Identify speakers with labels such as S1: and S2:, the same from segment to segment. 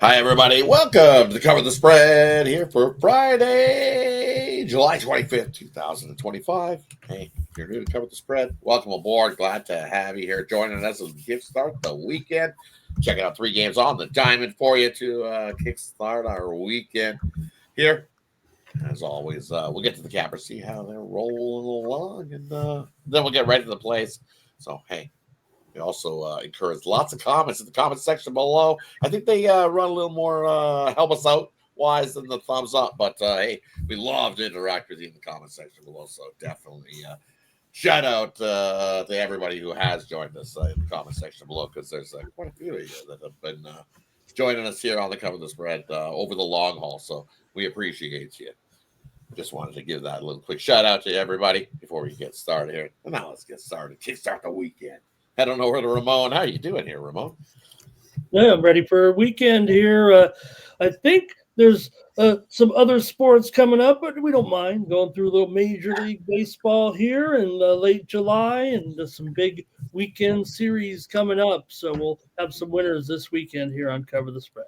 S1: Hi, everybody. Welcome to Cover the Spread here for Friday, July 25th, 2025. Hey, if you're new to Cover the Spread, welcome aboard. Glad to have you here joining us as we kickstart the weekend. Checking out 3 games on the diamond for you to kickstart our weekend here. As always, we'll get to the cappers, see how they're rolling along, and then we'll get right to the plays. So, hey, we also encourage lots of comments in the comment section below. I think they run a little more help us out wise than the thumbs up. But hey, we love to interact with you in the comment section below. So definitely shout out to everybody who has joined us in the comment section below, because there's quite a few of you that have been joining us here on the Cover the Spread over the long haul. So we appreciate you. Just wanted to give that a little quick shout out to everybody before we get started here. And now let's get started. Kickstart the weekend. Head on over to Ramon. How you doing here, Ramon?
S2: Yeah, I'm ready for a weekend here. I think there's some other sports coming up, but we don't mind going through a little Major League Baseball here in late July, and some big weekend series coming up. So we'll have some winners this weekend here on Cover the Spread.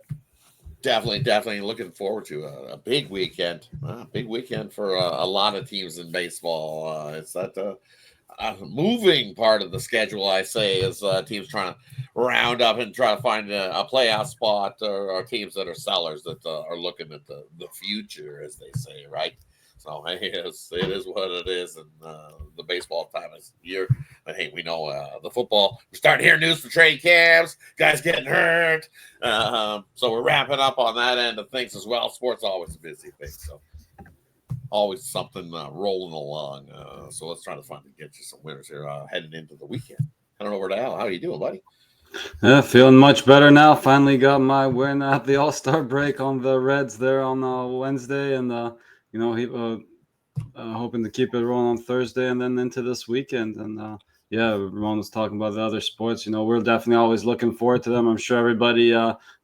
S1: Definitely looking forward to a big weekend. Big weekend for a lot of teams in baseball. It's that moving part of the schedule, I say, is teams trying to round up and try to find a playoff spot, or teams that are sellers that are looking at the future, as they say, right? So hey, it is what it is, and the baseball time is year. But hey, we know the football. We're starting to hear news for trade camps, guys getting hurt. So we're wrapping up on that end of things as well. Sports always a busy thing, so always something rolling along. So let's try to find and get you some winners here heading into the weekend. I don't know where the hell. How you doing, buddy?
S3: Yeah, feeling much better now. Finally got my win at the All-Star break on the Reds there on Wednesday, and hoping to keep it rolling on Thursday and then into this weekend. And yeah, Ramon was talking about the other sports. We're definitely always looking forward to them. I'm sure everybody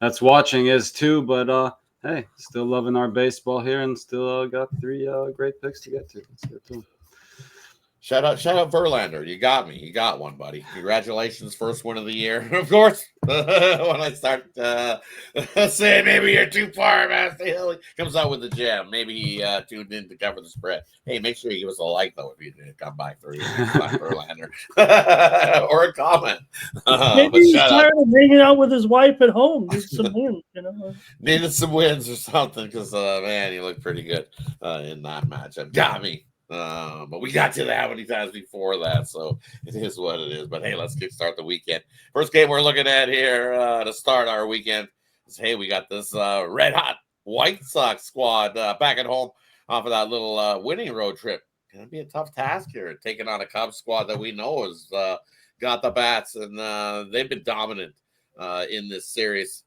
S3: that's watching is too. But hey, still loving our baseball here, and still got 3 great picks to get to. Let's get to them.
S1: Shout out Verlander. You got me. You got one, buddy. Congratulations, first win of the year. Of course, when I start saying maybe you're too far, Master Hill, he comes out with the gem. Maybe he tuned in to cover the spread. Hey, make sure you give us a like, though, if you did come by for Verlander. Or a comment.
S2: Maybe
S1: But
S2: he's
S1: shout out.
S2: tired of hanging out with his wife at home. Needs some wins.
S1: Needed some wins or something, because, man, he looked pretty good in that matchup. Got me. But we got to that how many times before that, so it is what it is. But hey, let's kickstart the weekend. First game we're looking at here to start our weekend is, hey, we got this red hot White Sox squad back at home off of that little winning road trip. Gonna be a tough task here, taking on a Cubs squad that we know has got the bats, and they've been dominant in this series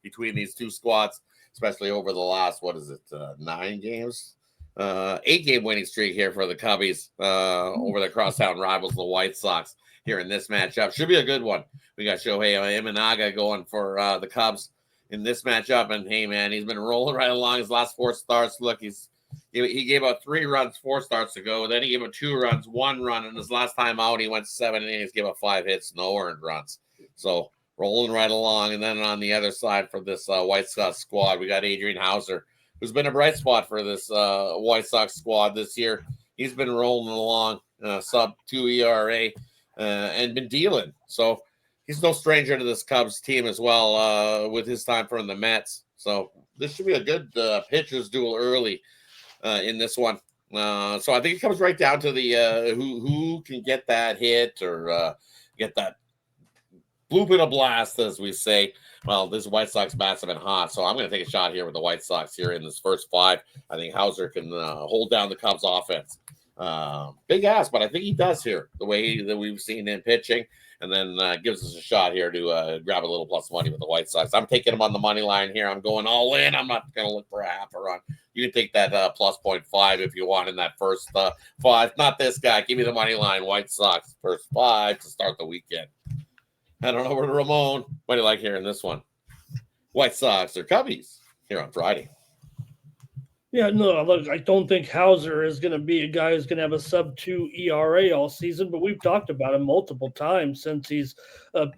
S1: between these two squads, especially over the last 9 games. 8-game winning streak here for the Cubbies over the crosstown rivals, the White Sox, here in this matchup. Should be a good one. We got Shohei Imanaga going for the Cubs in this matchup, and hey, man, he's been rolling right along his last 4 starts. Look, he gave out 3 runs 4 starts ago. Then he gave out 2 runs, 1 run, and his last time out, he went 7 innings, gave up 5 hits, no earned runs. So rolling right along. And then on the other side for this White Sox squad, we got Adrian Hauser, who's been a bright spot for this White Sox squad this year. He's been rolling along, sub 2 ERA, and been dealing. So he's no stranger to this Cubs team as well, with his time from the Mets. So this should be a good pitchers duel early in this one. So I think it comes right down to the who can get that hit, or get that bloop in a blast, as we say. Well, this White Sox bats have been hot, so I'm going to take a shot here with the White Sox here in this first 5. I think Hauser can hold down the Cubs offense. Big ass, but I think he does here, the way that we've seen him pitching, and then gives us a shot here to grab a little plus money with the White Sox. I'm taking him on the money line here. I'm going all in. I'm not going to look for a half a run. You can take that plus 0.5 if you want in that first 5. Not this guy. Give me the money line, White Sox, first 5 to start the weekend. I don't know where to Ramon. What do you like here in this one? White Sox or Cubbies here on Friday?
S2: Yeah, no, look, I don't think Hauser is going to be a guy who's going to have a sub 2 ERA all season, but we've talked about him multiple times since he's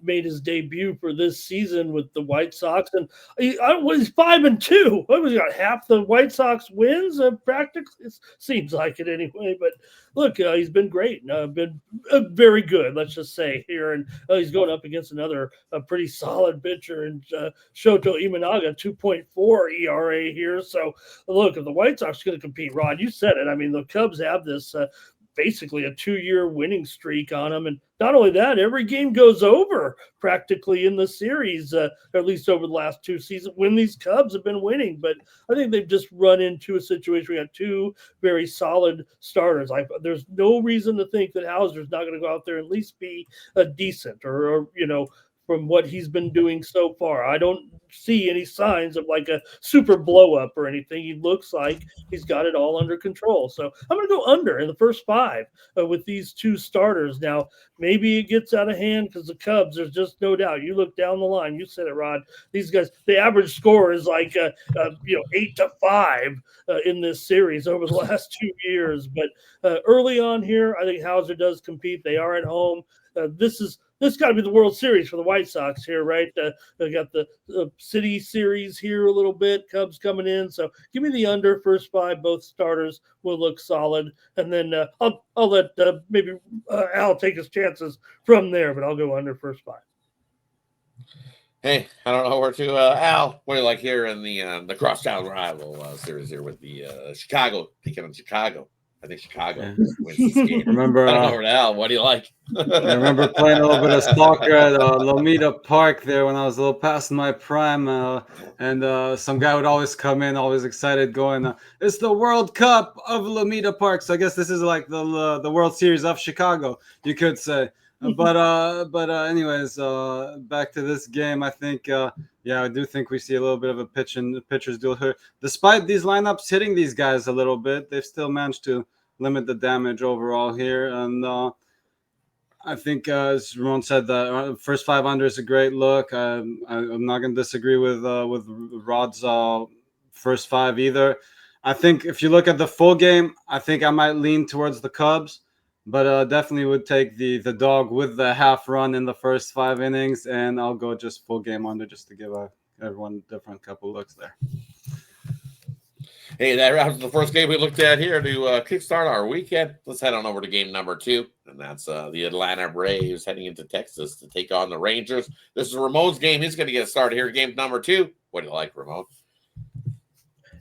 S2: made his debut for this season with the White Sox. And he's 5-2. What was he got? Half the White Sox wins, practically. It seems like it anyway. But look, he's been great, been very good, let's just say here. And he's going up against another pretty solid pitcher and Shoto Imanaga, 2.4 ERA here. So look, if the White Sox are going to compete, Rod, you said it. I mean, the Cubs have this basically a 2-year winning streak on them. And not only that, every game goes over practically in the series, at least over the last 2 seasons when these Cubs have been winning. But I think they've just run into a situation where we got 2 very solid starters. There's no reason to think that Hauser's not going to go out there and at least be a decent or from what he's been doing so far. I don't see any signs of like a super blow up or anything. He looks like he's got it all under control. So I'm going to go under in the first 5 with these 2 starters. Now, maybe it gets out of hand because the Cubs, there's just no doubt. You look down the line, you said it, Rod. These guys, the average score is like 8-5 in this series over the last 2 years. But early on here, I think Hauser does compete. They are at home. This got to be the World Series for the White Sox here, right? They got the City Series here a little bit, Cubs coming in. So give me the under first 5. Both starters will look solid. And then I'll let maybe Al take his chances from there, but I'll go under first 5.
S1: Hey, I don't know where to. Al, what do you like here in the crosstown rival series here with the Chicago, taking on Chicago? I think Chicago wins this game.
S3: Remember,
S1: I don't know where to Al. What do you like?
S3: I remember playing a little bit of soccer at Lomita Park there when I was a little past my prime, and some guy would always come in, always excited, going, "It's the World Cup of Lomita Park." So I guess this is like the World Series of Chicago, you could say. But anyways, back to this game. I think, I do think we see a little bit of a pitcher's duel here. Despite these lineups hitting these guys a little bit, they've still managed to limit the damage overall here. And I think, as Ramon said, the first 5 under is a great look. I'm not going to disagree with Rodd's first 5 either. I think if you look at the full game, I think I might lean towards the Cubs. But definitely would take the dog with the half run in the first 5 innings, and I'll go just full game under just to give everyone a different couple looks there.
S1: Hey, that wraps the first game we looked at here to kickstart our weekend. Let's head on over to game number 2, and that's the Atlanta Braves heading into Texas to take on the Rangers. This is Ramon's game. He's going to get started here. Game number 2. What do you like, Ramon?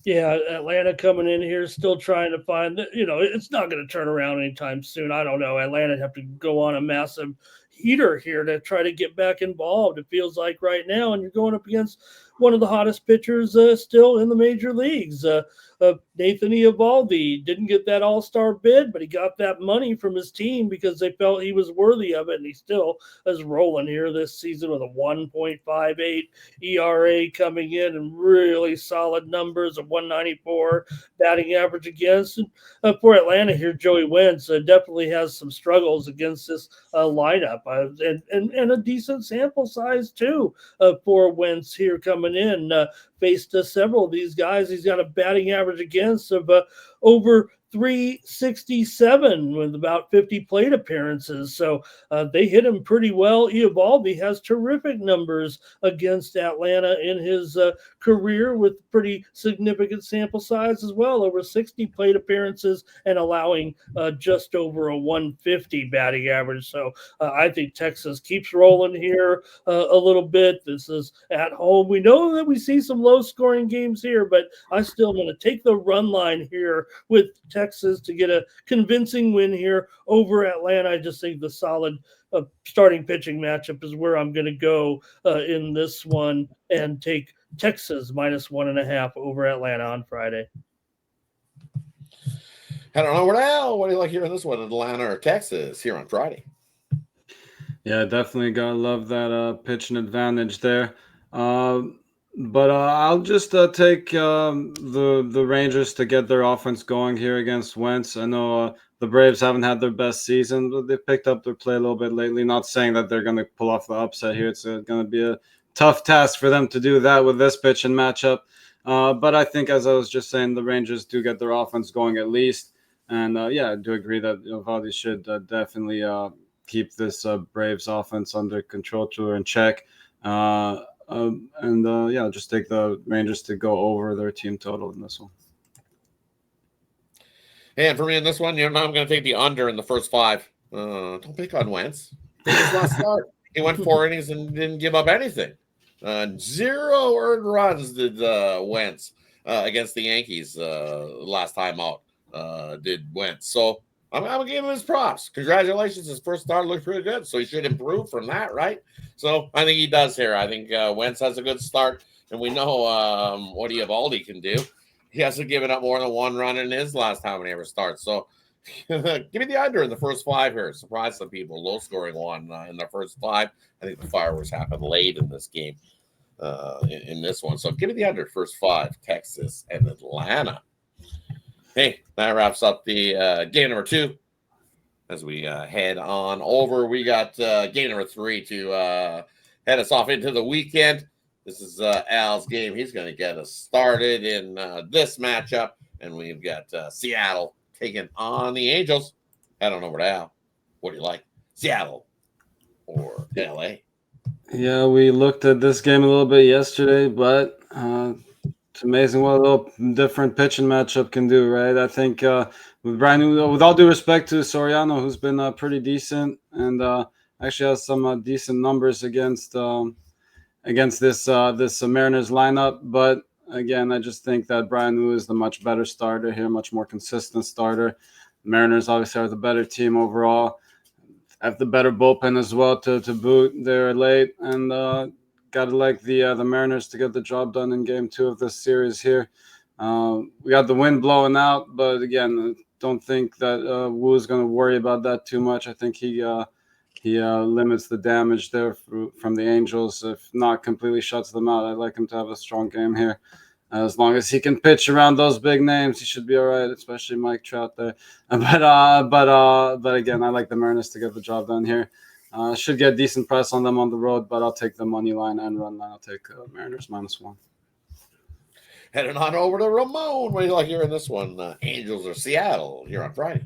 S2: Yeah, Atlanta coming in here, still trying to find, it's not going to turn around anytime soon. I don't know. Atlanta have to go on a massive heater here to try to get back involved. It feels like right now, and you're going up against one of the hottest pitchers still in the major leagues. Nathan Eovaldi didn't get that all-star bid, but he got that money from his team because they felt he was worthy of it, and he still is rolling here this season with a 1.58 ERA coming in and really solid numbers of 194 batting average against. And for Atlanta here, Joey Wentz definitely has some struggles against this lineup and a decent sample size too for Wentz here coming in. Faced several of these guys. He's got a batting average against of over 367 with about 50 plate appearances. So they hit him pretty well. Eovaldi has terrific numbers against Atlanta in his career with pretty significant sample size as well, over 60 plate appearances and allowing just over a 150 batting average. So I think Texas keeps rolling here a little bit. This is at home. We know that we see some low scoring games here, but I still want to take the run line here with Texas to get a convincing win here over Atlanta. I just think the solid starting pitching matchup is where I'm going to go in this one and take Texas -1.5 over Atlanta on Friday.
S1: I don't know what do you like here in this one, Atlanta or Texas here on Friday?
S3: Yeah, definitely gotta love that pitching advantage there. But I'll just take the Rangers to get their offense going here against Wentz. I know the Braves haven't had their best season, but they picked up their play a little bit lately. Not saying that they're going to pull off the upset here. It's going to be a tough task for them to do that with this pitching matchup. But I think, as I was just saying, the Rangers do get their offense going at least. And I do agree that Valdi should definitely keep this Braves offense under control or in check. Just take the Rangers to go over their team total in this one.
S1: And for me in this one, I'm going to take the under in the first 5. Don't pick on Wentz. Take his last start. He went 4 innings and didn't give up anything. 0 earned runs did Wentz against the Yankees last time out. Did Wentz. So I'm going to give him his props. Congratulations. His first start looked pretty good. So he should improve from that, right? So I think he does here. I think Wentz has a good start. And we know what Eovaldi can do. He hasn't given up more than 1 run in his last time he ever starts. So give me the under in the first 5 here. Surprise some people. Low scoring one in the first 5. I think the fireworks happened late in this game, in this one. So give me the under first 5, Texas and Atlanta. Hey, that wraps up the game number 2. As we head on over, we got game number 3 to head us off into the weekend. This is Al's game. He's going to get us started in this matchup. And we've got Seattle taking on the Angels. Head on over to Al. What do you like? Seattle or LA?
S3: Yeah, we looked at this game a little bit yesterday, but it's amazing what a little different pitching matchup can do, right? I think with all due respect to Soriano, who's been pretty decent and actually has some decent numbers against this Mariners lineup, but again, I just think that Brian Wu is the much better starter here, much more consistent starter. The Mariners obviously are the better team overall, have the better bullpen as well to boot. They're late, and gotta like the Mariners to get the job done in game 2 of this series here. We got the wind blowing out, but again, don't think that Wu is going to worry about that too much. I think he limits the damage there from the Angels, if not completely shuts them out. I'd like him to have a strong game here. As long as he can pitch around those big names, he should be all right, especially Mike Trout there. But again, I like the Mariners to get the job done here. Should get decent price on them on the road, but I'll take the money line and run line. I'll take Mariners -1.
S1: Heading on over to Ramon. What do you like here in this one? Angels or Seattle here on Friday?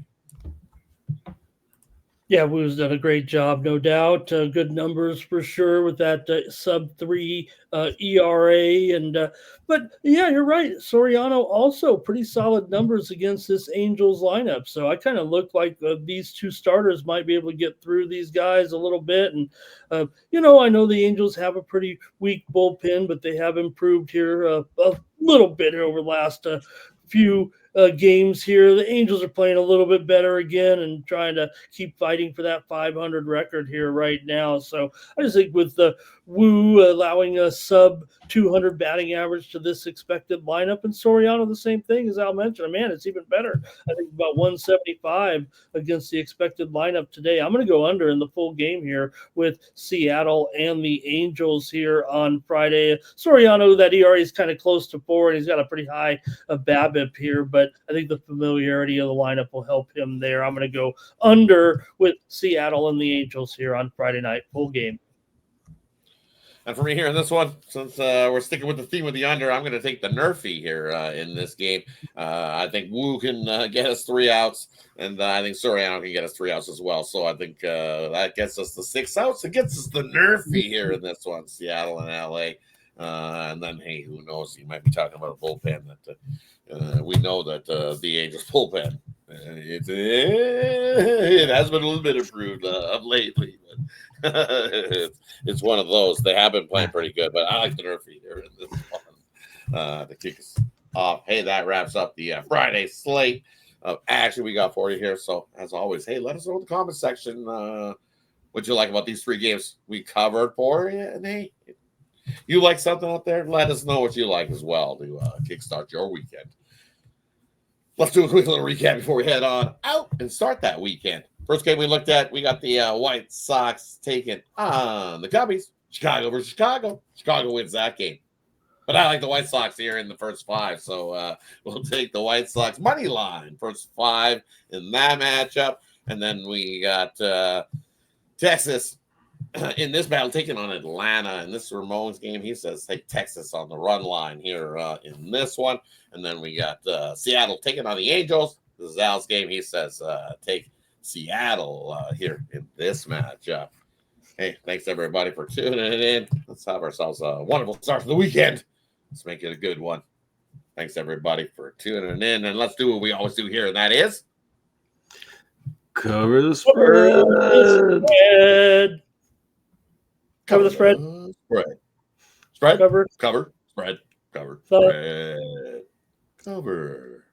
S2: Yeah, Wu's done a great job, no doubt. Good numbers for sure with that sub-3 ERA. But yeah, you're right. Soriano also pretty solid numbers against this Angels lineup. So I kind of look like these 2 starters might be able to get through these guys a little bit. And, I know the Angels have a pretty weak bullpen, but they have improved here a little bit over the last few games here. The Angels are playing a little bit better again and trying to keep fighting for that 500 record here right now. So I just think with the Wu allowing a sub 200 batting average to this expected lineup, and Soriano the same thing as Al mentioned. Man, it's even better. I think about 175 against the expected lineup today. I'm going to go under in the full game here with Seattle and the Angels here on Friday. Soriano, that ERA is kind of close to 4, and he's got a pretty high BABIP here, but I think the familiarity of the lineup will help him there. I'm going to go under with Seattle and the Angels here on Friday night, full game.
S1: And for me here in this one, since we're sticking with the theme of the under, I'm going to take the Nerfy here in this game. I think Wu can get us 3 outs, and I think Soriano can get us 3 outs as well. So I think that gets us the 6 outs. It gets us the Nerfy here in this one, Seattle and LA. And then, hey, who knows? You might be talking about a bullpen that we know that the Angels bullpen, it has been a little bit improved of lately. But it's one of those. They have been playing pretty good, but I like the Nerfy here in this one to kick us off. Hey, that wraps up the Friday slate of action we got for you here. So, as always, hey, let us know in the comment section what you like about these 3 games we covered for you. And hey, if you like something out there, let us know what you like as well to kickstart your weekend. Let's do a quick little recap before we head on out and start that weekend. First game we looked at, we got the White Sox taking on the Cubbies. Chicago versus Chicago. Chicago wins that game. But I like the White Sox here in the first 5, so we'll take the White Sox money line, first 5 in that matchup. And then we got Texas in this battle, taking on Atlanta. And this is Ramon's game. He says take Texas on the run line here in this one. And then we got Seattle taking on the Angels. This is Al's game. He says take Seattle here in this matchup. Hey, thanks everybody for tuning in. Let's have ourselves a wonderful start to the weekend. Let's make it a good one. Thanks everybody for tuning in. And let's do what we always do here, and that is
S3: cover the spread.
S2: Cover the spread.
S1: Spread.
S2: Cover.
S1: Cover. Spread. Cover.
S2: Cover.
S1: Spread. Cover.